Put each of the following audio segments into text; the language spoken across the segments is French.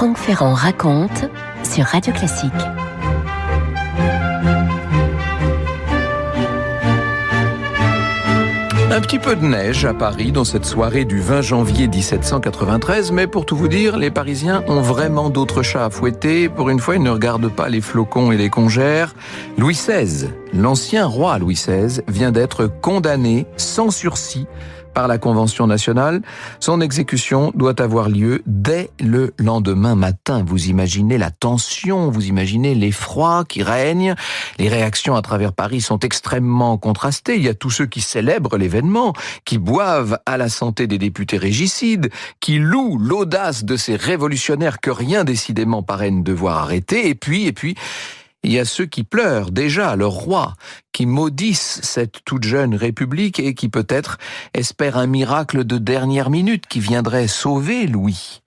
Franck Ferrand raconte sur Radio Classique. Un petit peu de neige à Paris dans cette soirée du 20 janvier 1793, mais pour tout vous dire, les Parisiens ont vraiment d'autres chats à fouetter. Pour une fois, ils ne regardent pas les flocons et les congères. Louis XVI, l'ancien roi Louis XVI, vient d'être condamné sans sursis par la Convention nationale. Son exécution doit avoir lieu dès le lendemain matin. Vous imaginez la tension, vous imaginez l'effroi qui règne. Les réactions à travers Paris sont extrêmement contrastées. Il y a tous ceux qui célèbrent l'événement, qui boivent à la santé des députés régicides, qui louent l'audace de ces révolutionnaires que rien décidément paraît devoir arrêter. Et puis, il y a ceux qui pleurent déjà leur roi, qui maudissent cette toute jeune république et qui peut-être espèrent un miracle de dernière minute qui viendrait sauver Louis.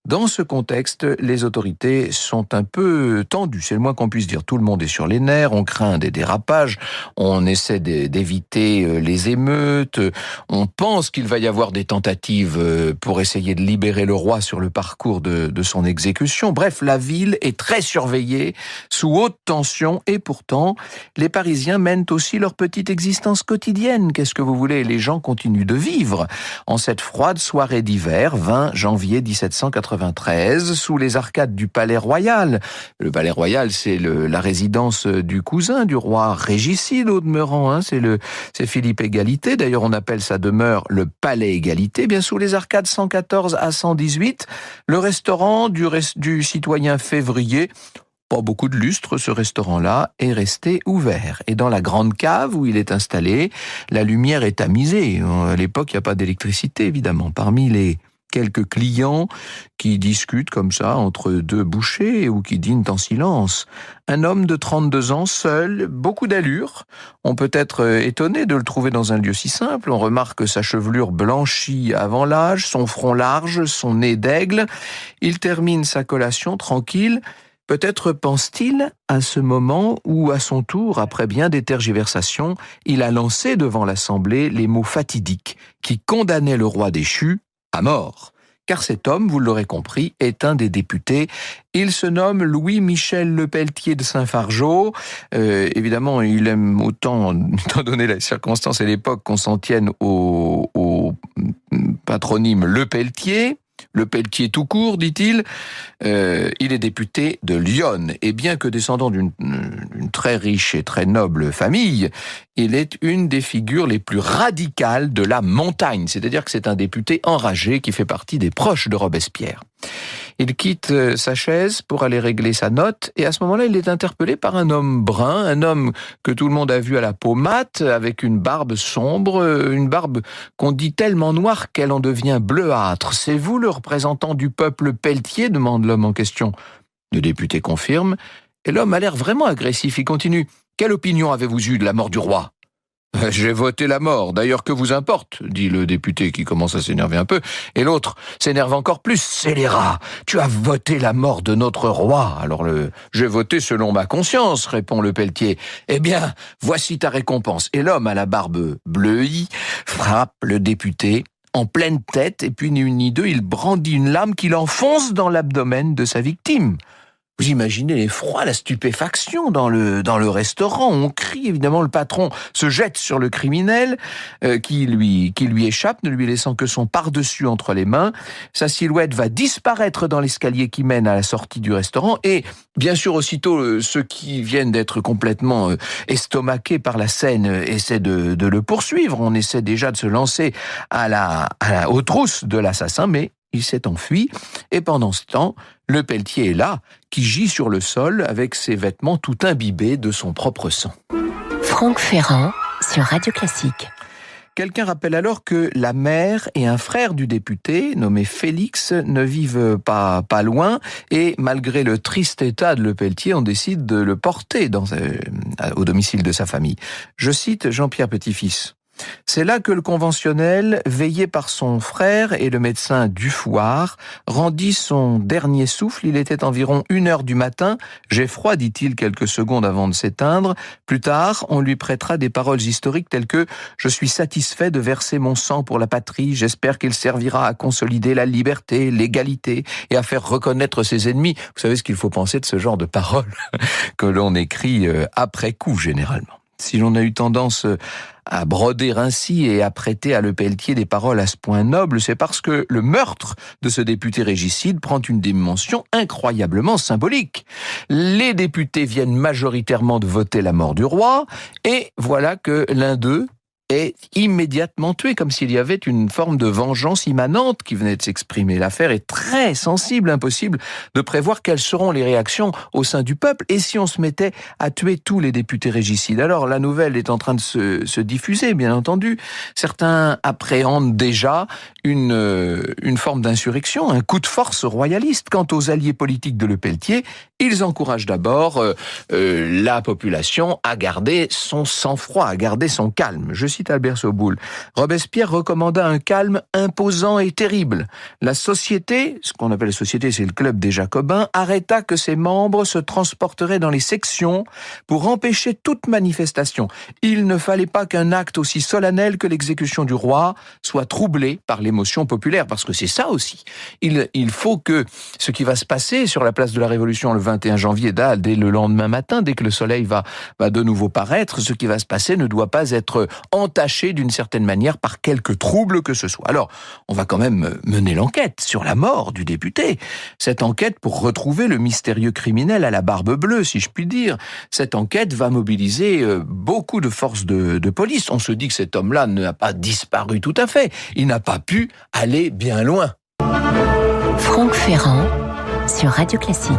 Dans ce contexte, les autorités sont un peu tendues, c'est le moins qu'on puisse dire. Tout le monde est sur les nerfs, on craint des dérapages, on essaie d'éviter les émeutes, on pense qu'il va y avoir des tentatives pour essayer de libérer le roi sur le parcours de son exécution. Bref, la ville est très surveillée, sous haute tension, et pourtant, les Parisiens mènent aussi leur petite existence quotidienne. Qu'est-ce que vous voulez ? Les gens continuent de vivre. En cette froide soirée d'hiver, 20 janvier 1793, sous les arcades du Palais Royal. Le Palais Royal, c'est la résidence du cousin du roi régicide au demeurant, c'est Philippe Égalité. D'ailleurs, on appelle sa demeure le Palais Égalité. Bien sous les arcades 114 à 118, le restaurant du citoyen Février. Pas beaucoup de lustre, ce restaurant-là est resté ouvert. Et dans la grande cave où il est installé, la lumière est tamisée. À l'époque, il n'y a pas d'électricité, évidemment. Parmi les quelques clients qui discutent comme ça entre deux bouchées ou qui dînent en silence. Un homme de 32 ans, seul, beaucoup d'allure. On peut être étonné de le trouver dans un lieu si simple. On remarque sa chevelure blanchie avant l'âge, son front large, son nez d'aigle. Il termine sa collation tranquille. Peut-être pense-t-il à ce moment où, à son tour, après bien des tergiversations, il a lancé devant l'Assemblée les mots fatidiques qui condamnaient le roi déchu à mort. Car cet homme, vous l'aurez compris, est un des députés. Il se nomme Louis-Michel Lepelletier de Saint-Fargeau. Évidemment, il aime autant, étant donné les circonstances et l'époque, qu'on s'en tienne au patronyme Lepelletier. Le Pelletier tout court, dit-il. Il est député de Lyon. Et bien que descendant d'une très riche et très noble famille, il est une des figures les plus radicales de la montagne. C'est-à-dire que c'est un député enragé qui fait partie des proches de Robespierre. Il quitte sa chaise pour aller régler sa note, et à ce moment-là, il est interpellé par un homme brun, un homme que tout le monde a vu à la peau mate, avec une barbe sombre, une barbe qu'on dit tellement noire qu'elle en devient bleuâtre. « C'est vous le représentant du peuple Pelletier ?» demande l'homme en question. Le député confirme, et l'homme a l'air vraiment agressif. Il continue. « Quelle opinion avez-vous eue de la mort du roi ?» « J'ai voté la mort, d'ailleurs que vous importe, dit le député qui commence à s'énerver un peu, et l'autre s'énerve encore plus, scélérat, tu as voté la mort de notre roi. Alors j'ai voté selon ma conscience, répond le Pelletier. Eh bien, voici ta récompense. Et l'homme à la barbe bleuie frappe le député en pleine tête, et puis ni une ni deux, il brandit une lame qu'il enfonce dans l'abdomen de sa victime. Vous imaginez l'effroi, la stupéfaction dans le restaurant. On crie, évidemment, le patron se jette sur le criminel qui lui échappe, ne lui laissant que son par-dessus entre les mains. Sa silhouette va disparaître dans l'escalier qui mène à la sortie du restaurant. Et bien sûr, aussitôt, ceux qui viennent d'être complètement estomaqués par la scène essaient de le poursuivre. On essaie déjà de se lancer aux trousses de l'assassin, mais il s'est enfui, et pendant ce temps, le Pelletier est là, qui gît sur le sol avec ses vêtements tout imbibés de son propre sang. Franck Ferrand sur Radio Classique. Quelqu'un rappelle alors que la mère et un frère du député, nommé Félix, ne vivent pas loin, et malgré le triste état de Lepelletier, on décide de le porter au domicile de sa famille. Je cite Jean-Pierre Petit-Fils. C'est là que le conventionnel, veillé par son frère et le médecin Dufouard, rendit son dernier souffle. Il était environ 1h du matin. « J'ai froid », dit-il quelques secondes avant de s'éteindre. Plus tard, on lui prêtera des paroles historiques telles que « Je suis satisfait de verser mon sang pour la patrie. J'espère qu'il servira à consolider la liberté, l'égalité et à faire reconnaître ses ennemis. » Vous savez ce qu'il faut penser de ce genre de paroles que l'on écrit après coup, généralement. Si l'on a eu tendance à broder ainsi et à prêter à Lepelletier des paroles à ce point noble, c'est parce que le meurtre de ce député régicide prend une dimension incroyablement symbolique. Les députés viennent majoritairement de voter la mort du roi, et voilà que l'un d'eux est immédiatement tué, comme s'il y avait une forme de vengeance immanente qui venait de s'exprimer. L'affaire est très sensible, impossible de prévoir quelles seront les réactions au sein du peuple, et si on se mettait à tuer tous les députés régicides. Alors la nouvelle est en train de se diffuser, bien entendu. Certains appréhendent déjà une forme d'insurrection, un coup de force royaliste. Quant aux alliés politiques de Lepelletier, ils encouragent d'abord la population à garder son sang-froid, à garder son calme. Je cite Albert Soboul. Robespierre recommanda un calme imposant et terrible. La société, ce qu'on appelle la société, c'est le club des Jacobins, arrêta que ses membres se transporteraient dans les sections pour empêcher toute manifestation. Il ne fallait pas qu'un acte aussi solennel que l'exécution du roi soit troublé par l'émotion populaire, parce que c'est ça aussi. Il faut que ce qui va se passer sur la place de la Révolution le 21 janvier, dès le lendemain matin, dès que le soleil va de nouveau paraître, ce qui va se passer ne doit pas être entaché d'une certaine manière par quelque trouble que ce soit. Alors, on va quand même mener l'enquête sur la mort du député. Cette enquête pour retrouver le mystérieux criminel à la barbe bleue, si je puis dire. Cette enquête va mobiliser beaucoup de forces de police. On se dit que cet homme-là n'a pas disparu tout à fait. Il n'a pas pu aller bien loin. Franck Ferrand sur Radio Classique.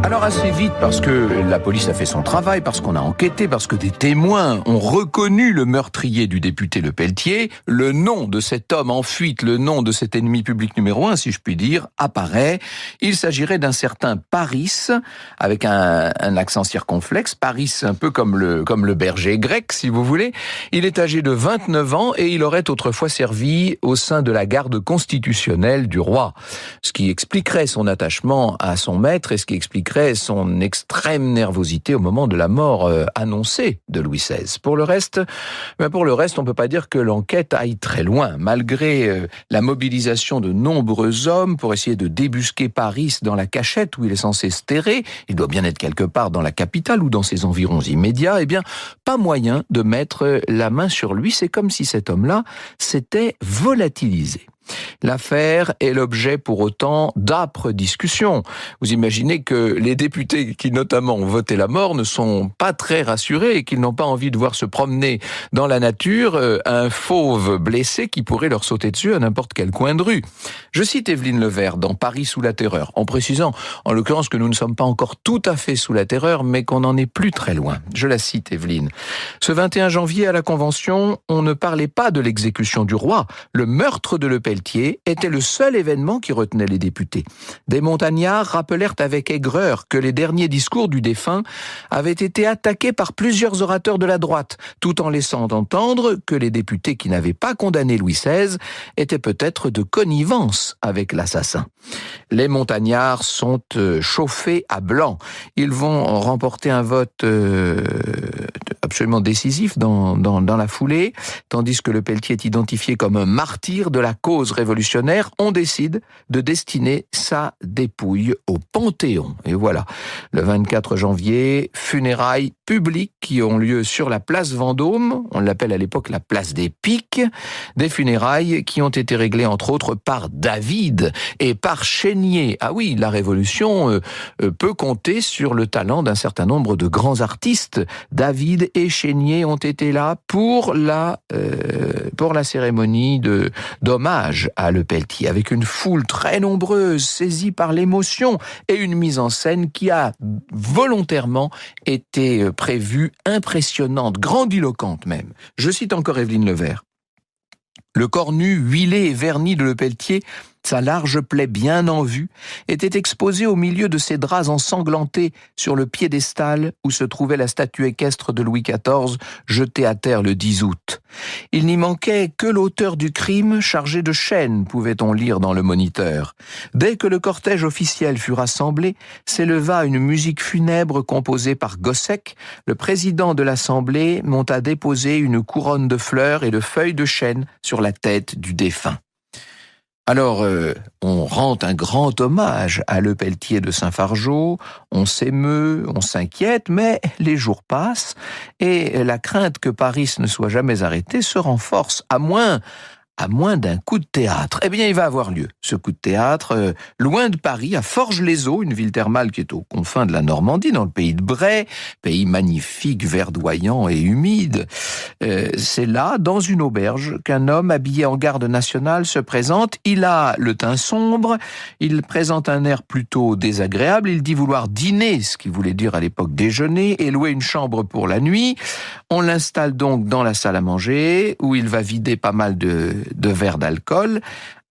Alors assez vite, parce que la police a fait son travail, parce qu'on a enquêté, parce que des témoins ont reconnu le meurtrier du député Lepelletier, le nom de cet homme en fuite, le nom de cet ennemi public numéro 1, si je puis dire, apparaît. Il s'agirait d'un certain Paris, avec un accent circonflexe. Paris, un peu comme le berger grec, si vous voulez. Il est âgé de 29 ans et il aurait autrefois servi au sein de la garde constitutionnelle du roi. Ce qui expliquerait son attachement à son maître et ce qui expliquerait son extrême nervosité au moment de la mort annoncée de Louis XVI. Pour le reste, on peut pas dire que l'enquête aille très loin. Malgré la mobilisation de nombreux hommes pour essayer de débusquer Paris dans la cachette où il est censé se terrer, il doit bien être quelque part dans la capitale ou dans ses environs immédiats, eh bien, pas moyen de mettre la main sur lui. C'est comme si cet homme-là s'était volatilisé. L'affaire est l'objet pour autant d'âpres discussions. Vous imaginez que les députés qui notamment ont voté la mort ne sont pas très rassurés et qu'ils n'ont pas envie de voir se promener dans la nature un fauve blessé qui pourrait leur sauter dessus à n'importe quel coin de rue. Je cite Évelyne Levert dans Paris sous la terreur, en précisant en l'occurrence que nous ne sommes pas encore tout à fait sous la terreur, mais qu'on n'en est plus très loin. Je la cite, Évelyne. Ce 21 janvier à la Convention, on ne parlait pas de l'exécution du roi. Le meurtre de Lepelletier était le seul événement qui retenait les députés. Des montagnards rappelèrent avec aigreur que les derniers discours du défunt avaient été attaqués par plusieurs orateurs de la droite, tout en laissant entendre que les députés qui n'avaient pas condamné Louis XVI étaient peut-être de connivence avec l'assassin. Les montagnards sont chauffés à blanc. Ils vont remporter un vote absolument décisif dans la foulée, tandis que Lepelletier est identifié comme un martyr de la cause révolutionnaire. On décide de destiner sa dépouille au Panthéon. Et voilà, le 24 janvier, funérailles publiques qui ont lieu sur la place Vendôme, on l'appelle à l'époque la place des Piques, des funérailles qui ont été réglées entre autres par David et par Chénier. Ah oui, la Révolution peut compter sur le talent d'un certain nombre de grands artistes. David et Chénier ont été là pour la cérémonie d'hommage à Lepelletier, avec une foule très nombreuse, saisie par l'émotion et une mise en scène qui a volontairement été prévue, impressionnante, grandiloquente même. Je cite encore Évelyne Levert. Le corps nu, huilé et verni de Lepelletier Sa large plaie bien en vue était exposée au milieu de ses draps ensanglantés sur le piédestal où se trouvait la statue équestre de Louis XIV jetée à terre le 10 août. Il n'y manquait que l'auteur du crime chargé de chaînes, pouvait-on lire dans le Moniteur. Dès que le cortège officiel fut rassemblé, s'éleva une musique funèbre composée par Gossec. Le président de l'Assemblée monta déposer une couronne de fleurs et de feuilles de chêne sur la tête du défunt. Alors, on rend un grand hommage à Lepelletier de Saint-Fargeau, on s'émeut, on s'inquiète, mais les jours passent et la crainte que Paris ne soit jamais arrêté se renforce, à moins d'un coup de théâtre. Eh bien, il va avoir lieu, ce coup de théâtre, loin de Paris, à Forges-les-Eaux, une ville thermale qui est aux confins de la Normandie, dans le pays de Bray, pays magnifique, verdoyant et humide. C'est là, dans une auberge, qu'un homme habillé en garde nationale se présente. Il a le teint sombre, il présente un air plutôt désagréable, il dit vouloir dîner, ce qui voulait dire à l'époque déjeuner, et louer une chambre pour la nuit. On l'installe donc dans la salle à manger, où il va vider pas mal de verres d'alcool,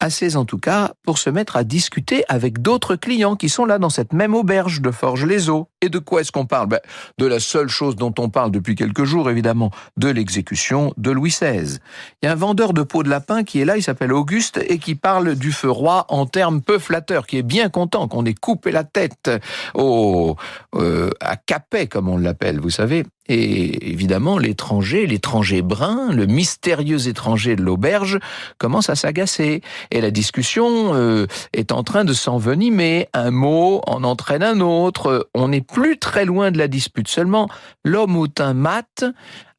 assez en tout cas pour se mettre à discuter avec d'autres clients qui sont là dans cette même auberge de Forges-les-Eaux. Et de quoi est-ce qu'on parle ? De la seule chose dont on parle depuis quelques jours, évidemment, de l'exécution de Louis XVI. Il y a un vendeur de peaux de lapin qui est là, il s'appelle Auguste, et qui parle du feu roi en termes peu flatteurs, qui est bien content qu'on ait coupé la tête à Capet, comme on l'appelle, vous savez. Et évidemment, l'étranger brun, le mystérieux étranger de l'auberge, commence à s'agacer. Et la discussion est en train de s'envenimer. Un mot en entraîne un autre. On n'est plus très loin de la dispute. Seulement, l'homme au teint mat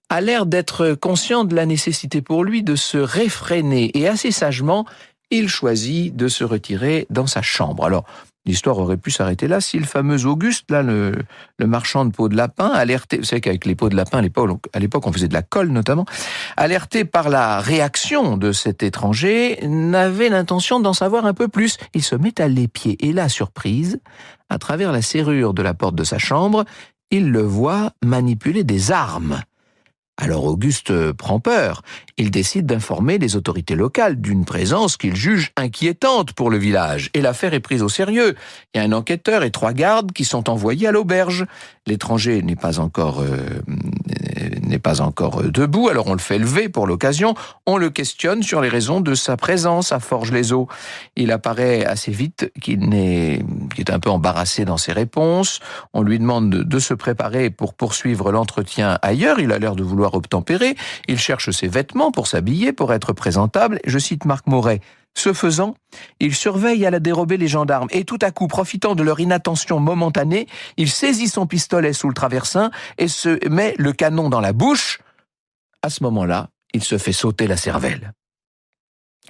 a l'air d'être conscient de la nécessité pour lui de se réfréner. Et assez sagement, il choisit de se retirer dans sa chambre. Alors, l'histoire aurait pu s'arrêter là si le fameux Auguste, là, le marchand de peaux de lapin, alerté, vous savez qu'avec les peaux de lapin, à l'époque, on faisait de la colle notamment, alerté par la réaction de cet étranger, n'avait l'intention d'en savoir un peu plus. Il se met à l'épier et là, surprise, à travers la serrure de la porte de sa chambre, il le voit manipuler des armes. Alors Auguste prend peur. Il décide d'informer les autorités locales d'une présence qu'il juge inquiétante pour le village. Et l'affaire est prise au sérieux. Il y a un enquêteur et 3 gardes qui sont envoyés à l'auberge. L'étranger n'est pas encore debout, alors on le fait lever pour l'occasion. On le questionne sur les raisons de sa présence à Forges-les-Eaux. Il apparaît assez vite qu'il est un peu embarrassé dans ses réponses. On lui demande de se préparer pour poursuivre l'entretien ailleurs. Il a l'air de vouloir obtempérer. Il cherche ses vêtements pour s'habiller, pour être présentable. Je cite Marc Moret. Ce faisant, il surveille à la dérobée les gendarmes et tout à coup, profitant de leur inattention momentanée, il saisit son pistolet sous le traversin et se met le canon dans la bouche. À ce moment-là, il se fait sauter la cervelle.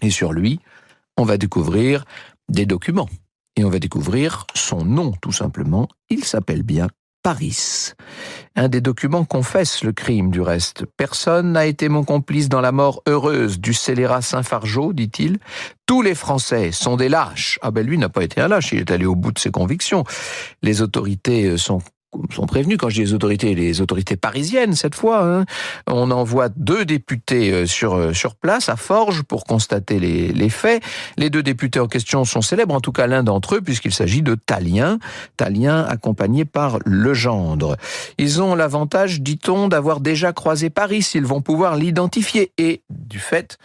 Et sur lui, on va découvrir des documents. Et on va découvrir son nom, tout simplement. Il s'appelle bien Paris. Un des documents confesse le crime, du reste. Personne n'a été mon complice dans la mort heureuse du scélérat Saint-Fargeau, dit-il. Tous les Français sont des lâches. Ah ben lui n'a pas été un lâche, il est allé au bout de ses convictions. Les autorités sont prévenus. Quand je dis les autorités parisiennes, cette fois, hein. On envoie 2 députés sur place, à Forges, pour constater les faits. Les 2 députés en question sont célèbres, en tout cas l'un d'entre eux, puisqu'il s'agit de Tallien accompagné par Legendre. Ils ont l'avantage, dit-on, d'avoir déjà croisé Paris. Ils vont pouvoir l'identifier. Et du fait,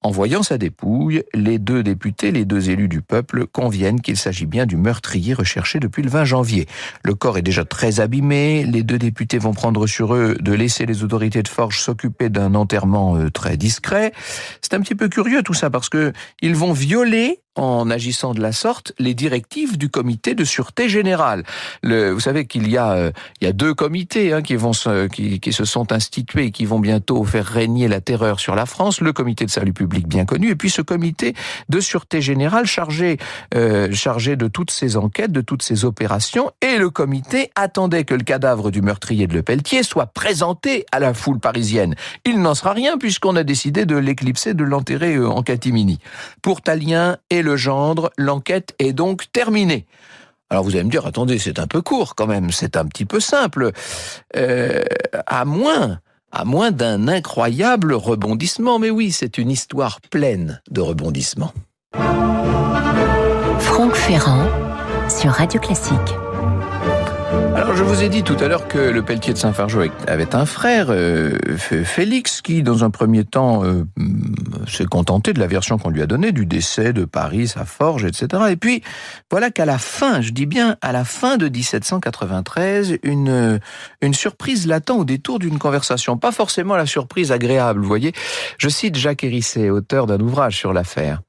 en voyant sa dépouille, les 2 députés, les 2 élus du peuple, conviennent qu'il s'agit bien du meurtrier recherché depuis le 20 janvier. Le corps est déjà très abîmé, les 2 députés vont prendre sur eux de laisser les autorités de Forges s'occuper d'un enterrement très discret. C'est un petit peu curieux tout ça, parce que ils vont violer, en agissant de la sorte, les directives du comité de sûreté générale. Vous savez qu'il y a 2 comités qui se sont institués et qui vont bientôt faire régner la terreur sur la France. Le comité de salut public bien connu, et puis ce comité de sûreté générale chargé de toutes ces enquêtes, de toutes ces opérations. Et le comité attendait que le cadavre du meurtrier de Lepelletier soit présenté à la foule parisienne. Il n'en sera rien puisqu'on a décidé de l'éclipser, de l'enterrer en catimini. Pour Tallien et Legendre, l'enquête est donc terminée. Alors vous allez me dire, attendez, c'est un peu court quand même, c'est un petit peu simple. À moins d'un incroyable rebondissement. Mais oui, c'est une histoire pleine de rebondissements. Franck Ferrand sur Radio Classique. Alors, je vous ai dit tout à l'heure que le Pelletier de Saint-Fargeau avait un frère, Félix, qui, dans un premier temps, s'est contenté de la version qu'on lui a donnée, du décès de Paris, sa forge, etc. Et puis, voilà qu'à la fin, je dis bien à la fin de 1793, une surprise l'attend au détour d'une conversation. Pas forcément la surprise agréable, vous voyez. Je cite Jacques Hérisset, auteur d'un ouvrage sur l'affaire.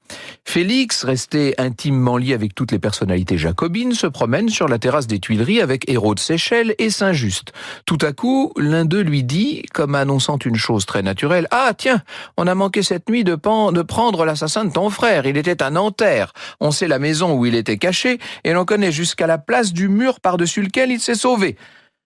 Félix, resté intimement lié avec toutes les personnalités jacobines, se promène sur la terrasse des Tuileries avec Hérault de Séchelles et Saint-Just. Tout à coup, l'un d'eux lui dit, comme annonçant une chose très naturelle, « Ah, tiens, on a manqué cette nuit de prendre l'assassin de ton frère. Il était à Nanterre. On sait la maison où il était caché et l'on connaît jusqu'à la place du mur par-dessus lequel il s'est sauvé. »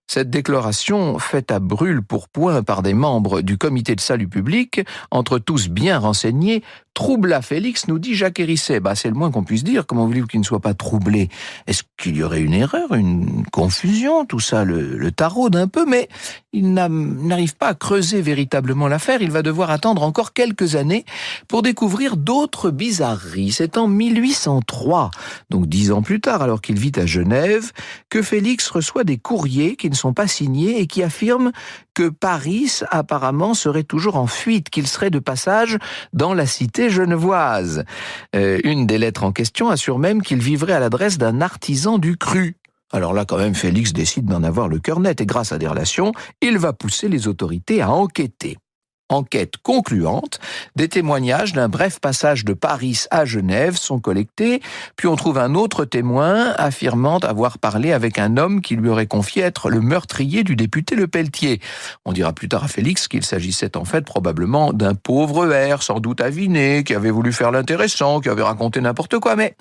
Cette déclaration, faite à brûle-pourpoint par des membres du comité de salut public, entre tous bien renseignés, troubla Félix, nous dit Jacques Hérisset. C'est le moins qu'on puisse dire. Comment voulez-vous qu'il ne soit pas troublé? Est-ce qu'il y aurait une erreur, une confusion? Tout ça le taraude un peu, mais il n'arrive pas à creuser véritablement l'affaire. Il va devoir attendre encore quelques années pour découvrir d'autres bizarreries. C'est en 1803, donc 10 ans plus tard, alors qu'il vit à Genève, que Félix reçoit des courriers qui ne sont pas signés et qui affirment que Paris, apparemment, serait toujours en fuite, qu'il serait de passage dans la cité genevoise. Une des lettres en question assure même qu'il vivrait à l'adresse d'un artisan du cru. Alors là, quand même, Félix décide d'en avoir le cœur net et grâce à des relations, il va pousser les autorités à enquêter. Enquête concluante, des témoignages d'un bref passage de Paris à Genève sont collectés, puis on trouve un autre témoin affirmant avoir parlé avec un homme qui lui aurait confié être le meurtrier du député Le Pelletier. On dira plus tard à Félix qu'il s'agissait en fait probablement d'un pauvre hère, sans doute aviné, qui avait voulu faire l'intéressant, qui avait raconté n'importe quoi, mais...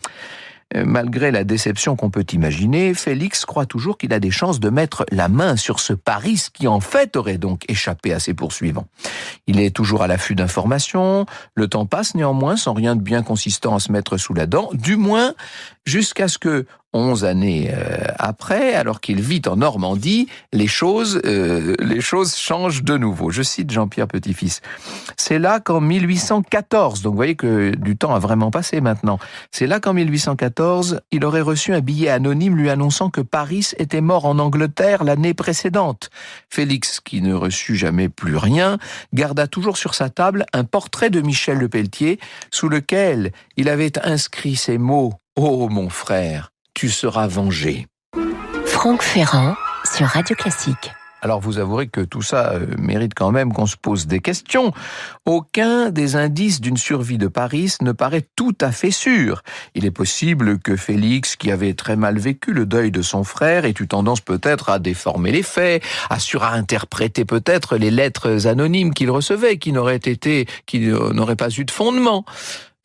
Malgré la déception qu'on peut imaginer, Félix croit toujours qu'il a des chances de mettre la main sur ce Paris qui en fait aurait donc échappé à ses poursuivants. Il est toujours à l'affût d'informations, le temps passe néanmoins sans rien de bien consistant à se mettre sous la dent, du moins jusqu'à ce que 11 années après, alors qu'il vit en Normandie, les choses changent de nouveau. Je cite Jean-Pierre Petit-Fils. C'est là qu'en 1814, donc vous voyez que du temps a vraiment passé maintenant, c'est là qu'en 1814, il aurait reçu un billet anonyme lui annonçant que Paris était mort en Angleterre l'année précédente. Félix, qui ne reçut jamais plus rien, garda toujours sur sa table un portrait de Michel Le Pelletier, sous lequel il avait inscrit ces mots « Oh mon frère, tu seras vengé. » Franck Ferrand sur Radio Classique. Alors vous avouerez que tout ça mérite quand même qu'on se pose des questions. Aucun des indices d'une survie de Paris ne paraît tout à fait sûr. Il est possible que Félix, qui avait très mal vécu le deuil de son frère, ait eu tendance peut-être à déformer les faits, à surinterpréter peut-être les lettres anonymes qu'il recevait, qui n'auraient pas eu de fondement.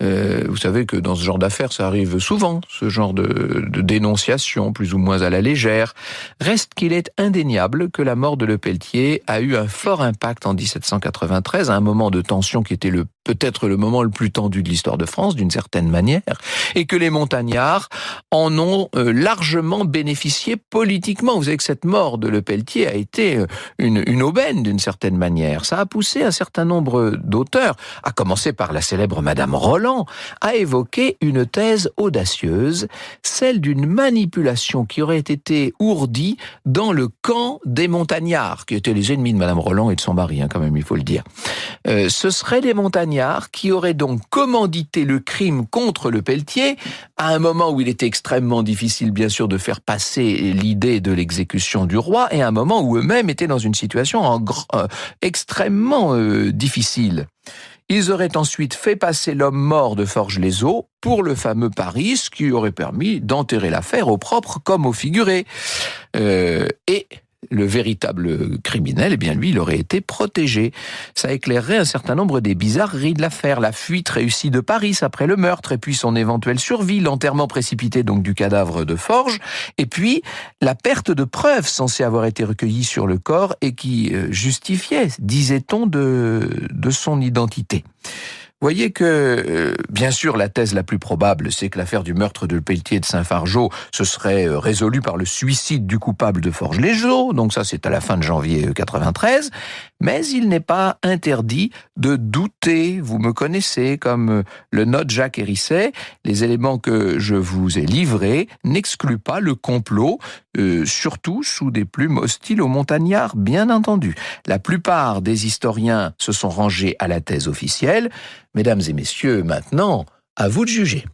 Vous savez que dans ce genre d'affaires, ça arrive souvent, ce genre de dénonciation, plus ou moins à la légère. Reste qu'il est indéniable que la mort de Le Pelletier a eu un fort impact en 1793, à un moment de tension qui était peut-être le moment le plus tendu de l'histoire de France, d'une certaine manière, et que les montagnards en ont largement bénéficié politiquement. Vous savez que cette mort de Le Pelletier a été une aubaine, d'une certaine manière. Ça a poussé un certain nombre d'auteurs, à commencer par la célèbre Madame Roland, à évoquer une thèse audacieuse, celle d'une manipulation qui aurait été ourdie dans le camp des montagnards, qui étaient les ennemis de Madame Roland et de son mari, quand même, il faut le dire. Ce seraient les montagnards qui auraient donc commandité le crime contre Le Pelletier, à un moment où il était extrêmement difficile, bien sûr, de faire passer l'idée de l'exécution du roi, et à un moment où eux-mêmes étaient dans une situation extrêmement difficile. Ils auraient ensuite fait passer l'homme mort de Forges-les-Eaux pour le fameux Paris, ce qui aurait permis d'enterrer l'affaire au propre comme au figuré. Et le véritable criminel, eh bien lui, il aurait été protégé. Ça éclairerait un certain nombre des bizarreries de l'affaire. La fuite réussie de Paris après le meurtre, et puis son éventuelle survie, l'enterrement précipité donc du cadavre de Forges, et puis la perte de preuves censées avoir été recueillies sur le corps et qui justifiait, disait-on, de son identité. Vous voyez que, bien sûr, la thèse la plus probable, c'est que l'affaire du meurtre de Le Pelletier de Saint-Fargeau se serait résolue par le suicide du coupable de Forges-les-Eaux, donc ça c'est à la fin de janvier 93, Mais il n'est pas interdit de douter. Vous me connaissez, comme le note Jacques Hérisset. Les éléments que je vous ai livrés n'excluent pas le complot, surtout sous des plumes hostiles aux montagnards, bien entendu. La plupart des historiens se sont rangés à la thèse officielle. Mesdames et messieurs, maintenant, à vous de juger.